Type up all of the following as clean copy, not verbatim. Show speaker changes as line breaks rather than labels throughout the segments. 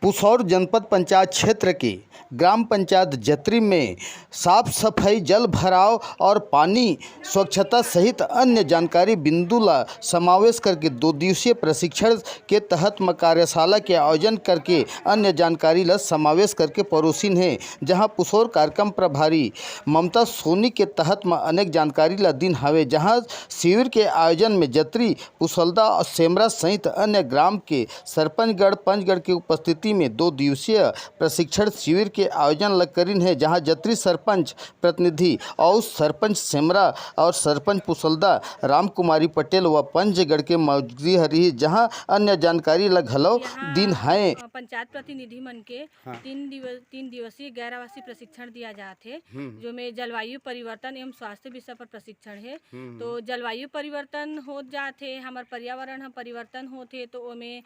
पुसौर जनपद पंचायत क्षेत्र की ग्राम पंचायत जत्री में साफ सफाई, जल भराव और पानी स्वच्छता सहित अन्य जानकारी बिंदु ला समावेश करके 2 दिवसीय प्रशिक्षण के तहत कार्यशाला के आयोजन करके अन्य जानकारी ला समावेश करके परोसिन है। जहां पुसौर कार्यक्रम प्रभारी ममता सोनी के तहत में अनेक जानकारी ला दिन हवे। जहां शिविर के आयोजन में जत्री, पुसलदा और सेमरा सहित अन्य ग्राम के सरपंचगढ़ पंचगढ़ की उपस्थिति में 2 दिवसीय प्रशिक्षण शिविर के आयोजन करीन है। जहां जत्री सरपंच प्रतिनिधि और सरपंच सेमरा और सरपंच पुसलदा राम कुमारी पटेल व पंचगढ़ के मौजूदगी रही। जहां अन्य जानकारी घलो दिन है।
पंचायत प्रतिनिधि मन के 3 दिवसीय गैर आवासीय प्रशिक्षण दिया जाते, जो में जलवायु परिवर्तन एवं स्वास्थ्य विषय पर प्रशिक्षण है। तो जलवायु परिवर्तन हो जाते, हमार पर्यावरण हम परिवर्तन होते, तो ओमें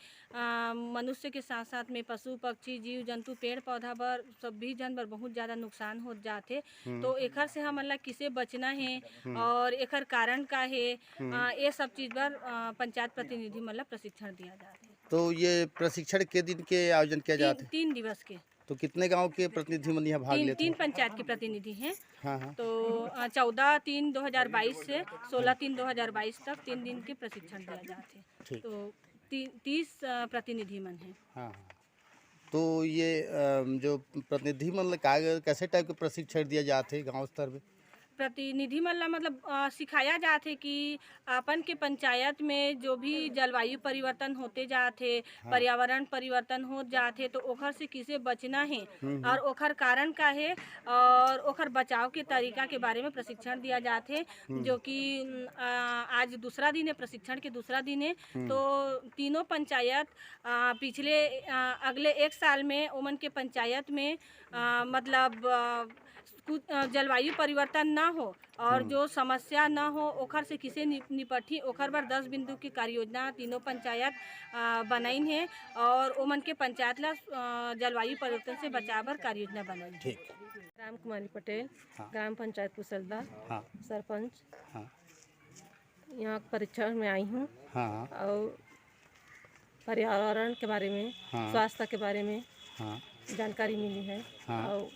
मनुष्य के साथ साथ में पशु पक्षी जीव जंतु पेड़ पौधा पर सभी जानवर बहुत ज़्यादा नुकसान हो जाते। तो एकर से हमन ला किसे बचना है और एकर कारण का है, ये सब चीज़ पर पंचायत प्रतिनिधि मन ला प्रशिक्षण दिया जाता है।
तो ये प्रशिक्षण के दिन के आयोजन किया जाता है?
3 दिवस के।
तो कितने गांव के प्रतिनिधि मन यहाँ भाग लेते हैं?
3 पंचायत के प्रतिनिधि हैं।
हाँ।
तो 14/3/2022 से 16/3/2022 तक 3 दिन के प्रशिक्षण दिया जाते हैं। तो 30 प्रतिनिधि मन हैं।
हाँ। तो ये जो प्रतिनिधि मन कैसे टाइप के प्रशिक्षण दिया जाते हैं गाँव स्तर पे?
प्रतिनिधि मन ला मतलब सिखाया जाते कि अपन के पंचायत में जो भी जलवायु परिवर्तन होते जाते, पर्यावरण परिवर्तन हो जाते, तो ओखर से किसे बचना है और ओखर कारण का है और ओखर बचाव के तरीका के बारे में प्रशिक्षण दिया जाते। जो कि आज दूसरा दिन है, प्रशिक्षण के दूसरा दिन है। तो तीनों पंचायत पिछले अगले 1 साल में ओमन के पंचायत में मतलब जलवायु परिवर्तन ना हो और जो समस्या ना हो ओखर से किसे निपटी, ओखर पर 10 बिंदु की कार्य योजना तीनों पंचायत बनाइन है और ओमन के पंचायत ला जलवायु परिवर्तन से बचाव पर कार्य योजना बनाई।
ठीक।
राम कुमारी पटेल, ग्राम पंचायत पुसलदा, सरपंच। यहाँ परीक्षण में आई हूँ और पर्यावरण के बारे में, स्वास्थ्य के बारे में जानकारी मिली है और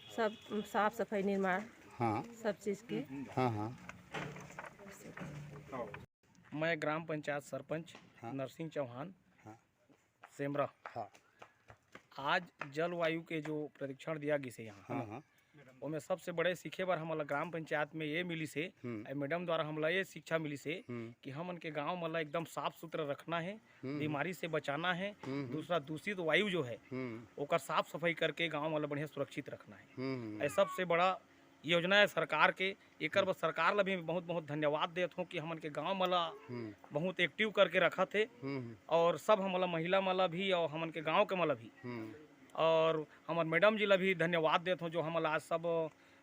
सब साफ सफाई निर्माण सब चीज़ के।
मैं ग्राम पंचायत सरपंच नरसिंह चौहान सेमरा। आज जलवायु के जो प्रशिक्षण दिया गया से यहाँ में सबसे बड़े सीखे बार हमारा ग्राम पंचायत में ये मिली से मैडम द्वारा हमला ये शिक्षा मिली से कि हम के गांव मतलब एकदम साफ सुथरा रखना है, बीमारी से बचाना है। दूसरा दूषित वायु जो है ओकर साफ सफाई करके गांव मतलब बढ़िया सुरक्षित रखना है। ऐसा सबसे बड़ा योजना है सरकार के। एकर बस सरकार ला भी बहुत बहुत धन्यवाद देता हूँ कि हमन के गाँव मला बहुत एक्टिव करके रखा थे और सब हमला महिला मला भी और हमन के गाँव के मला भी और हमारे मैडम जी ला भी धन्यवाद देता हूँ जो हम आज सब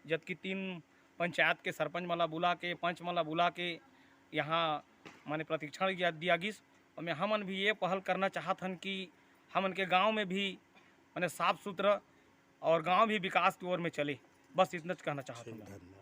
जब कि 3 पंचायत के सरपंच मला बुला के, पंच मला बुला के यहाँ माने प्रशिक्षण दिया गिस। और मैं हमन भी ये पहल करना चाहत हन कि हमन के गांव में भी माने साफ सुथरा और गांव भी विकास की ओर में चले। बस इतना कहना चाहता हूँ।